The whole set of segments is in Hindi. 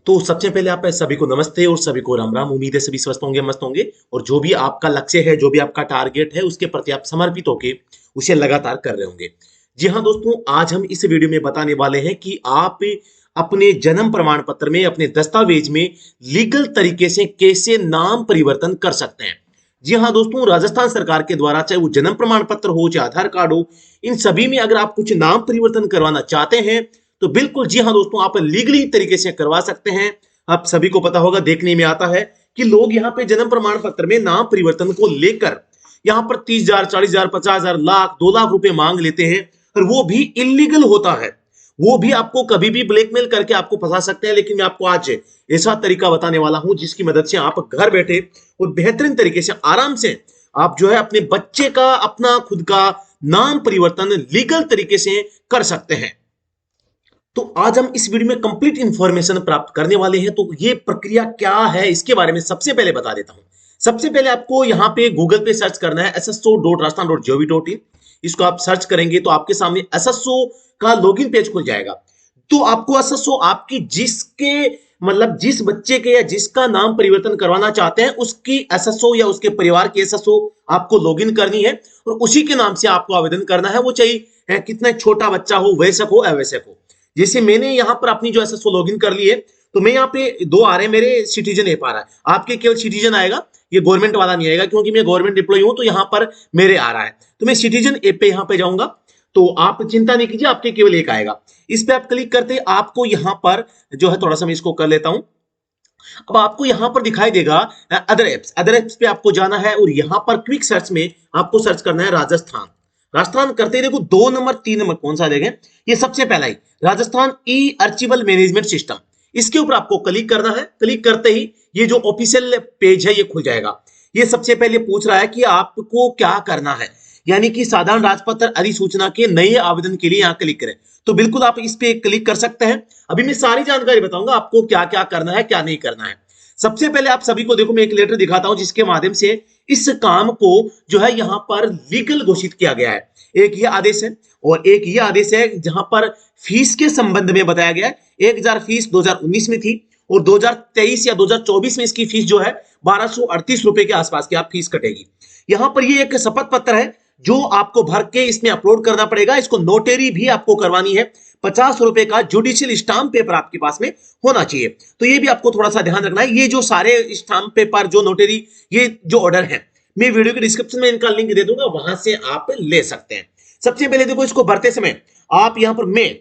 तो सबसे पहले आप सभी को नमस्ते और सभी को राम राम। उम्मीद है सभी स्वस्थ होंगे, मस्त होंगे और जो भी आपका लक्ष्य है, जो भी आपका टारगेट है, उसके प्रति आप समर्पित होके उसे लगातार कर रहे होंगे। जी हाँ दोस्तों, आज हम इस वीडियो में बताने वाले हैं कि आप अपने जन्म प्रमाण पत्र में, अपने दस्तावेज में लीगल तरीके से कैसे नाम परिवर्तन कर सकते हैं। जी हाँ दोस्तों, राजस्थान सरकार के द्वारा चाहे वो जन्म प्रमाण पत्र हो, चाहे आधार कार्ड हो, इन सभी में अगर आप कुछ नाम परिवर्तन करवाना चाहते हैं तो बिल्कुल जी हाँ दोस्तों, आप लीगली तरीके से करवा सकते हैं। आप सभी को पता होगा, देखने में आता है कि लोग यहाँ पे जन्म प्रमाण पत्र में नाम परिवर्तन को लेकर यहाँ पर 30,000, 40,000, 50,000, लाख, 2 लाख रुपए मांग लेते हैं और वो भी इलीगल होता है। वो भी आपको कभी भी ब्लैकमेल करके आपको फंसा सकते हैं। लेकिन मैं आपको आज ऐसा तरीका बताने वाला हूं जिसकी मदद से आप घर बैठे और बेहतरीन तरीके से आराम से आप जो है अपने बच्चे का, अपना खुद का नाम परिवर्तन लीगल तरीके से कर सकते हैं। तो आज हम इस वीडियो में कंप्लीट इंफॉर्मेशन प्राप्त करने वाले हैं। तो ये प्रक्रिया क्या है इसके बारे में सबसे पहले बता देता हूं। सबसे पहले आपको यहाँ पे गूगल पे सर्च करना है sso.rajasthan.gov.in। इसको आप सर्च करेंगे तो आपके सामने एसएसओ का लॉगिन पेज खुल जाएगा। तो आपको एसएसओ आपकी जिसके मतलब जिस बच्चे के या जिसका नाम परिवर्तन करवाना चाहते हैं उसकी एसएसओ या उसके परिवार की एसएसओ आपको लॉगिन करनी है और उसी के नाम से आपको आवेदन करना है। वो चाहिए कितना छोटा बच्चा हो, वयस्क हो, अवयस्क हो। जैसे मैंने यहाँ पर अपनी जो एसएसओ लॉगिन कर ली है तो मैं यहाँ पे 2 आ रहे हैं, मेरे सिटीजन ऐप आ रहा है। आपके केवल सिटीजन आएगा, ये गवर्नमेंट वाला नहीं आएगा क्योंकि मैं गवर्नमेंट एम्प्लॉय हूं। तो यहाँ पर मेरे आ रहा है तो मैं सिटीजन ऐप पे यहाँ पे जाऊंगा। तो आप चिंता नहीं कीजिए, आपके केवल एक आएगा। इस पे आप क्लिक करते आपको यहाँ पर जो है, थोड़ा सा मैं इसको कर लेता हूं। अब आपको यहां पर दिखाई देगा अदर एप्स पे आपको जाना है और यहां पर क्विक सर्च में आपको सर्च करना है राजस्थान। राजस्थान करते ही देखो 2 नंबर 3 नंबर कौन सा देखें, ये सबसे पहला ही राजस्थान ई अर्चिवल मैनेजमेंट सिस्टम। इसके ऊपर आपको क्लिक करना है। क्लिक करते ही ये जो ऑफिशियल पेज है ये खुल जाएगा। ये सबसे पहले पूछ रहा है कि आपको क्या करना है, यानी कि साधारण राजपत्र अधिसूचना के नए आवेदन के लिए यहां क्लिक करें। तो बिल्कुल आप इस पे क्लिक कर सकते हैं। अभी मैं सारी जानकारी बताऊंगा आपको क्या क्या करना है, क्या नहीं करना है। सबसे पहले आप सभी को देखो, मैं एक लेटर दिखाता हूं जिसके माध्यम से इस काम को जो है यहां पर लीगल घोषित किया गया है। एक ये आदेश है और एक ये आदेश है जहां पर फीस के संबंध में बताया गया है। 1,000 फीस 2019 में थी और 2023 या 2024 में इसकी फीस जो है 1,238 रुपए के आसपास की आप फीस कटेगी। यहां पर ये एक शपथ पत्र है जो आपको भर के इसमें अपलोड करना पड़ेगा। इसको नोटरी भी आपको करवानी है। 50 रुपए का जुडिशियल स्टाम्प पेपर आपके पास में होना चाहिए। तो ये भी आपको थोड़ा सा ध्यान रखना है। ये जो सारे स्टाम्प पेपर, जो नोटरी, ये जो ऑर्डर है, मैं वीडियो के डिस्क्रिप्शन में इनका लिंक दे दूंगा, वहां से आप ले सकते हैं। सबसे पहले देखो, इसको भरते समय आप यहां पर मैं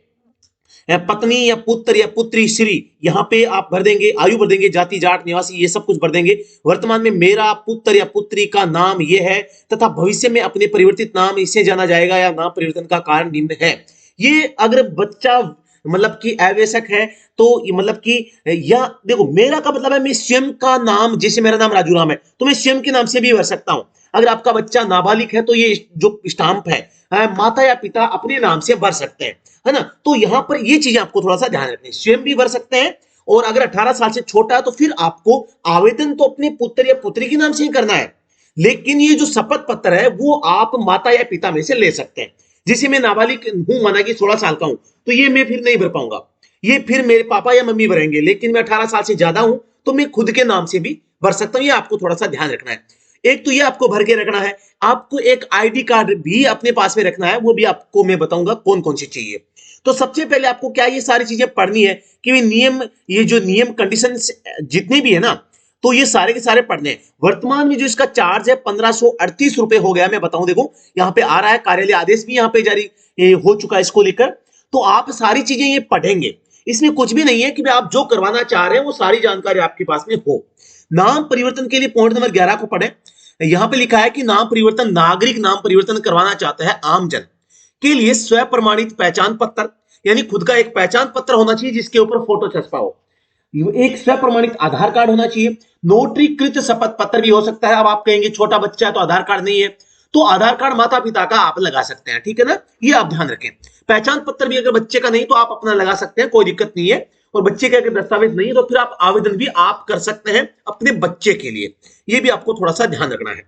पत्नी या पुत्र या पुत्री श्री यहाँ पे आप भर देंगे, आयु भर देंगे, जाति जाट निवासी ये सब कुछ भर देंगे। वर्तमान में मेरा पुत्र या पुत्री का नाम ये है तथा भविष्य में अपने परिवर्तित नाम इसे जाना जाएगा या नाम परिवर्तन का कारण निम्न है। ये अगर बच्चा मतलब कि आवश्यक है तो मतलब कि या देखो, मेरा का मतलब है मैं स्वयं का नाम, जैसे मेरा नाम राजू राम है तो मैं स्वयं के नाम से भी भर सकता हूं। अगर आपका बच्चा नाबालिग है तो ये जो स्टाम्प है माता या पिता अपने नाम से भर सकते हैं, है ना। तो यहां पर ये चीजें आपको थोड़ा सा ध्यान रखनी है। स्वयं भी भर सकते हैं और अगर 18 साल से छोटा है तो फिर आपको आवेदन तो अपने पुत्र या पुत्री के नाम से ही करना है। लेकिन ये जो शपथ पत्र है वो आप माता या पिता में से ले सकते हैं। जैसे मैं नाबालिग हूं, माना कि 16 साल का हूं, तो ये मैं फिर नहीं भर पाऊंगा, ये फिर मेरे पापा या मम्मी भरेंगे। लेकिन मैं 18 साल से ज्यादा हूं तो मैं खुद के नाम से भी भर सकता हूं। ये आपको थोड़ा सा ध्यान रखना है। एक तो ये आपको भर के रखना है। आपको एक आईडी कार्ड भी अपने पास में रखना है, वो भी आपको मैं बताऊंगा कौन कौन सी चाहिए। तो सबसे पहले आपको क्या ये सारी चीजें पढ़नी है कि नियम, ये जो नियम कंडीशन जितने भी है ना, तो ये सारे के सारे पढ़ने हैं। वर्तमान में जो इसका चार्ज है 1,538 रुपए हो गया। मैं बताऊं, देखो यहाँ पे आ रहा है, कार्यालय आदेश भी यहाँ पे जारी हो चुका है इसको लेकर। तो आप सारी चीजें ये पढ़ेंगे, इसमें कुछ भी नहीं है कि आप जो करवाना चाह रहे हैं वो सारी जानकारी आपके पास में हो। नाम परिवर्तन के लिए पॉइंट नंबर 11 को पढ़ें। यहां पे लिखा है कि नाम परिवर्तन, नागरिक नाम परिवर्तन करवाना चाहता है आमजन के लिए स्व प्रमाणित पहचान पत्र, यानी खुद का एक पहचान पत्र होना चाहिए जिसके ऊपर फोटो छपा हो। एक स्व प्रमाणित आधार कार्ड होना चाहिए। नोटरीकृत शपथ पत्र भी हो सकता है। अब आप कहेंगे छोटा बच्चा है तो आधार कार्ड नहीं है, तो आधार कार्ड माता पिता का आप लगा सकते हैं, ठीक है ना। ये आप ध्यान रखें। पहचान पत्र भी अगर बच्चे का नहीं तो आप अपना लगा सकते हैं, कोई दिक्कत नहीं है। और बच्चे का अगर दस्तावेज नहीं है तो फिर आप आवेदन भी आप कर सकते हैं अपने बच्चे के लिए। ये भी आपको थोड़ा सा ध्यान रखना है।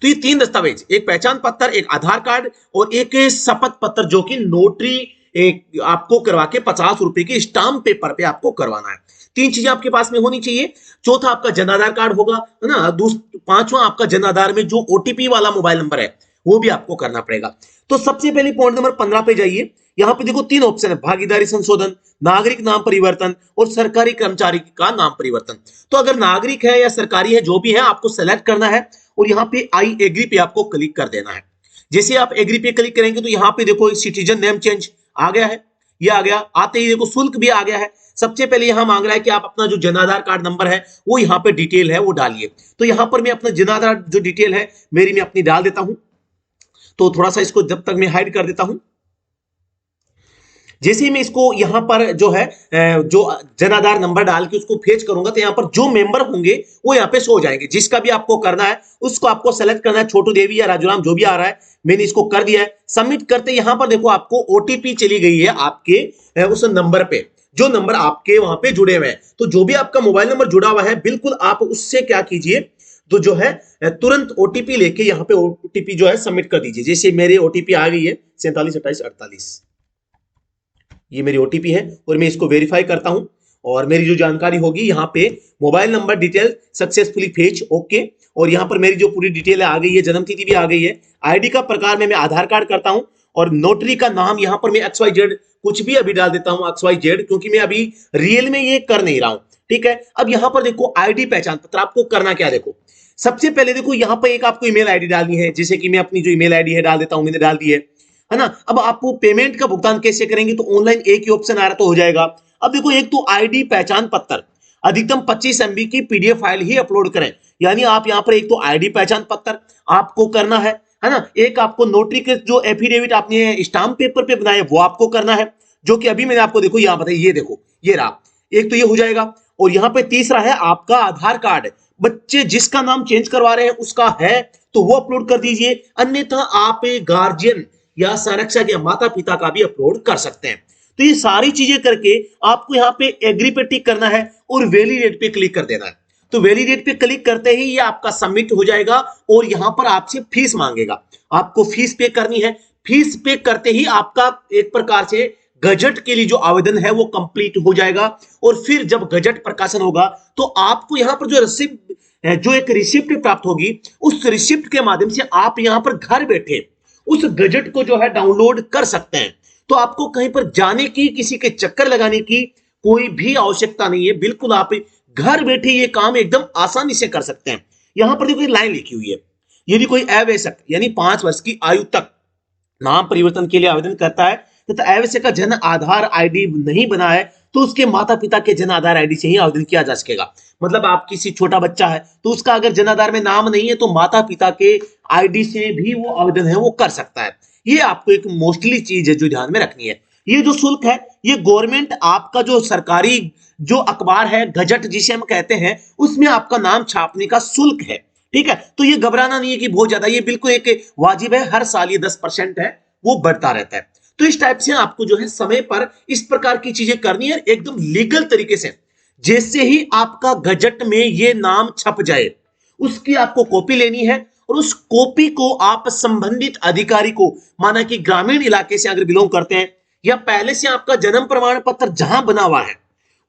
तो ये 3 दस्तावेज, एक पहचान पत्र, एक आधार कार्ड और एक शपथ पत्र जो कि नोटरी एक आपको करवा के 50 रुपए के स्टाम्प पेपर पे आपको करवाना है। 3 चीजें आपके पास में होनी चाहिए। चौथा आपका जन आधार कार्ड होगा, है ना। पांचवा आपका जन आधार में जो ओटीपी वाला मोबाइल नंबर है वो भी आपको करना पड़ेगा। तो सबसे पहले पॉइंट नंबर 15 पे जाइए। यहां पे देखो 3 ऑप्शन है, भागीदारी संशोधन, नागरिक नाम परिवर्तन और सरकारी कर्मचारी का नाम परिवर्तन। तो अगर नागरिक है या सरकारी है, जो भी है आपको सेलेक्ट करना है और यहाँ पे आई एग्री पे आपको क्लिक कर देना है। जैसे आप एग्री पे क्लिक करेंगे तो यहाँ पे देखो सिटीजन नेम चेंज आ गया है, ये आ गया। आते ही देखो शुल्क भी आ गया है। सबसे पहले यहां मांग रहा है कि आप अपना जो जन आधार कार्ड नंबर है वो यहाँ पे डिटेल है वो डालिए। तो यहां पर मैं अपना जन आधार जो डिटेल है मेरी, मैं अपनी डाल देता हूं। तो थोड़ा सा इसको जब तक मैं हाइड कर देता हूं। जैसे ही मैं इसको यहां पर जो है जो जन आधार नंबर डाल के उसको फेच करूंगा तो यहां पर जो मेंबर होंगे वो यहां पे शो हो जाएंगे। जिसका भी आपको करना है उसको आपको सेलेक्ट करना है, छोटू देवी या राजूराम जो भी आ रहा है। मैंने इसको कर दिया है। सबमिट करते यहां पर देखो आपको ओटीपी चली गई है आपके उस नंबर पे, जो नंबर आपके वहां पे जुड़े हुए हैं। तो जो भी आपका मोबाइल नंबर जुड़ा हुआ है बिल्कुल आप उससे क्या कीजिए, तो जो है तुरंत ओटीपी लेके यहाँ पे ओटीपी जो है सबमिट कर दीजिए। जैसे मेरे ओटीपी आ गई है 472848, ये मेरी ओटीपी है और मैं इसको वेरीफाई करता हूं और मेरी जो जानकारी होगी यहाँ पे mobile number detail successfully fetch, okay. और यहाँ पर मेरी जो पूरी डिटेल आ गई है, जन्म तिथि भी आ गई है। आईडी का प्रकार में मैं आधार कार्ड करता हूं और नोटरी का नाम यहाँ पर मैं XYZ कुछ भी अभी डाल देता हूं, XYZ, क्योंकि मैं अभी रियल में ये कर नहीं रहा हूं। ठीक है। अब यहाँ पर देखो आईडी पहचान पत्र आपको करना क्या, देखो सबसे पहले देखो यहाँ पर एक आपको ईमेल आईडी डालनी है। जैसे कि मैं अपनी जो ईमेल आईडी है डाल देता हूं, मैंने डाल दी है ना। अब आपको पेमेंट का भुगतान कैसे करेंगे, तो ऑनलाइन एक ही ऑप्शन आ रहा तो हो जाएगा। अब देखो एक तो आईडी पहचान पत्र अधिकतम 25 MB की पीडीएफ फाइल ही अपलोड करें। यानी आप यहां पर एक तो आईडी पहचान पत्र आपको करना है ना। एक आपको नोटरी के जो एफिडेविट आपने स्टाम्प पेपर पे बनाए वो आपको करना है, जो कि अभी मैंने आपको देखो यहां बताइए, ये देखो ये रहा। एक तो ये हो जाएगा और यहां पे तीसरा है आपका आधार कार्ड। बच्चे जिसका नाम चेंज करवा रहे हैं उसका है तो वो अपलोड कर दीजिए, अन्यथा आप गार्जियन या संरक्षक या माता पिता का भी अपलोड कर सकते हैं। तो ये सारी चीजें करके आपको यहाँ पे एग्री पे टिक करना है और वैलिडेट पे क्लिक कर देना है। तो वैलिडेट पे क्लिक करते ही ये आपका सबमिट हो जाएगा और यहां पर आपसे फीस मांगेगा, आपको फीस पे करनी है। फीस पे करते ही आपका एक प्रकार से गजट के लिए जो आवेदन है वो कंप्लीट हो जाएगा। और फिर जब गजट प्रकाशन होगा तो आपको यहां पर जो रिसिप्ट, जो एक रिसिप्ट प्राप्त होगी, उस रिसिप्ट के माध्यम से आप यहां पर घर बैठे उस गजट को जो है डाउनलोड कर सकते हैं। तो आपको कहीं पर जाने की, किसी के चक्कर लगाने की कोई भी आवश्यकता नहीं है। बिल्कुल आप घर बैठे ये काम एकदम आसानी से कर सकते हैं। यहां पर देखो लाइन लिखी हुई है, यदि कोई अवयस्क यानी 5 वर्ष की आयु तक नाम परिवर्तन के लिए आवेदन करता है तथा अवयस्क का जन आधार आईडी नहीं बना है तो उसके माता पिता के जन आधार आईडी से ही आवेदन किया जा सकेगा। मतलब आप किसी छोटा बच्चा है तो उसका अगर जन आधार में नाम नहीं है तो माता पिता के आईडी से भी वो आवेदन है वो कर सकता है। ये आपको एक मोस्टली चीज है जो ध्यान में रखनी है। ये जो शुल्क है ये गवर्नमेंट आपका जो सरकारी जो अखबार है गजट जिसे हम कहते हैं उसमें आपका नाम छापने का शुल्क है। ठीक है। तो ये घबराना नहीं है कि बहुत ज्यादा, ये बिल्कुल एक वाजिब है। हर साल ये 10% है वो बढ़ता रहता है। तो इस टाइप से आपको जो है समय पर इस प्रकार की चीजें करनी है एकदम लीगल तरीके से। जैसे ही आपका गजट में ये नाम छप जाए उसकी आपको कॉपी लेनी है और उस कॉपी को आप संबंधित अधिकारी को, माना कि ग्रामीण इलाके से अगर बिलोंग करते हैं या पहले से आपका जन्म प्रमाण पत्र जहां बना हुआ है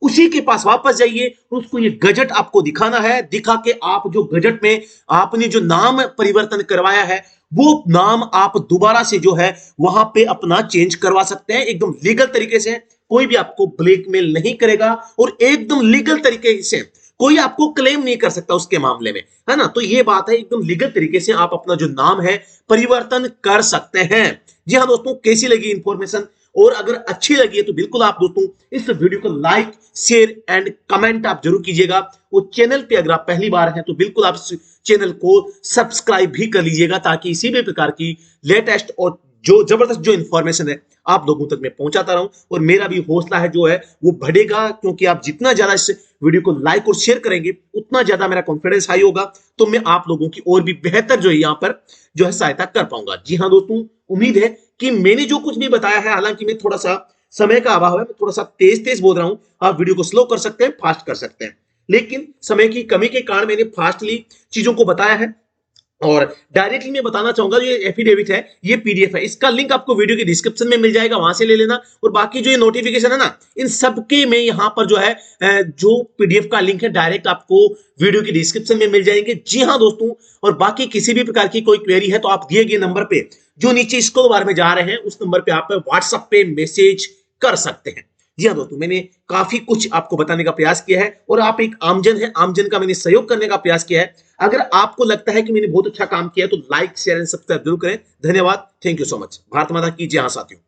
उसी के पास वापस जाइए, उसको ये गजट आपको दिखाना है। दिखा के आप जो गजट में आपने जो नाम परिवर्तन करवाया है वो नाम आप दोबारा से जो है वहां पे अपना चेंज करवा सकते हैं एकदम लीगल तरीके से। कोई भी आपको ब्लैकमेल नहीं करेगा और एकदम लीगल तरीके से कोई आपको क्लेम नहीं कर सकता उसके मामले में, है ना। तो ये बात है, एकदम लीगल तरीके से आप अपना जो नाम है परिवर्तन कर सकते हैं। जी हाँ दोस्तों, कैसी लगी इंफॉर्मेशन? और अगर अच्छी लगी है तो बिल्कुल आप दोस्तों इस वीडियो को लाइक शेयर एंड कमेंट आप जरूर कीजिएगा। वो चैनल पे अगर आप पहली बार हैं तो बिल्कुल आप चैनल को सब्सक्राइब भी कर लीजिएगा ताकि इसी भी प्रकार की लेटेस्ट और जो जबरदस्त जो इंफॉर्मेशन है आप लोगों तक मैं पहुंचाता रहूं। और मेरा भी हौसला है जो है वो बढ़ेगा, क्योंकि आप जितना ज्यादा इस वीडियो को लाइक और शेयर करेंगे उतना ज्यादा मेरा कॉन्फिडेंस हाई होगा, तो मैं आप लोगों की और भी बेहतर जो है यहाँ पर जो है सहायता कर पाऊंगा। जी हाँ दोस्तों, उम्मीद है कि मैंने जो कुछ भी बताया है, हालांकि मैं थोड़ा सा समय का अभाव है, मैं थोड़ा सा तेज तेज बोल रहा हूं। आप वीडियो को स्लो कर सकते हैं, फास्ट कर सकते हैं, लेकिन समय की कमी के कारण मैंने फास्टली चीजों को बताया है। और डायरेक्टली मैं बताना चाहूंगा, ये एफिडेविट है, ये पीडीएफ है, इसका लिंक आपको वीडियो के डिस्क्रिप्शन में मिल जाएगा, वहां से ले लेना। और बाकी जो ये नोटिफिकेशन है ना, इन सबके में यहां पर जो है जो पीडीएफ का लिंक है डायरेक्ट आपको वीडियो के डिस्क्रिप्शन में मिल जाएंगे। जी हाँ दोस्तों, और बाकी किसी भी प्रकार की कोई क्वेरी है तो आप दिए गए नंबर पे जो नीचे स्क्रॉल बार में जा रहे हैं उस नंबर पे आप व्हाट्सएप पे मैसेज कर सकते हैं। जी हाँ दोस्तों, मैंने काफी कुछ आपको बताने का प्रयास किया है और आप एक आमजन है, आमजन का मैंने सहयोग करने का प्रयास किया है। अगर आपको लगता है कि मैंने बहुत अच्छा काम किया है तो लाइक शेयर एंड सब्सक्राइब जरूर करें। धन्यवाद, thank you so much. Bharat माता की जय। हाँ साथियों।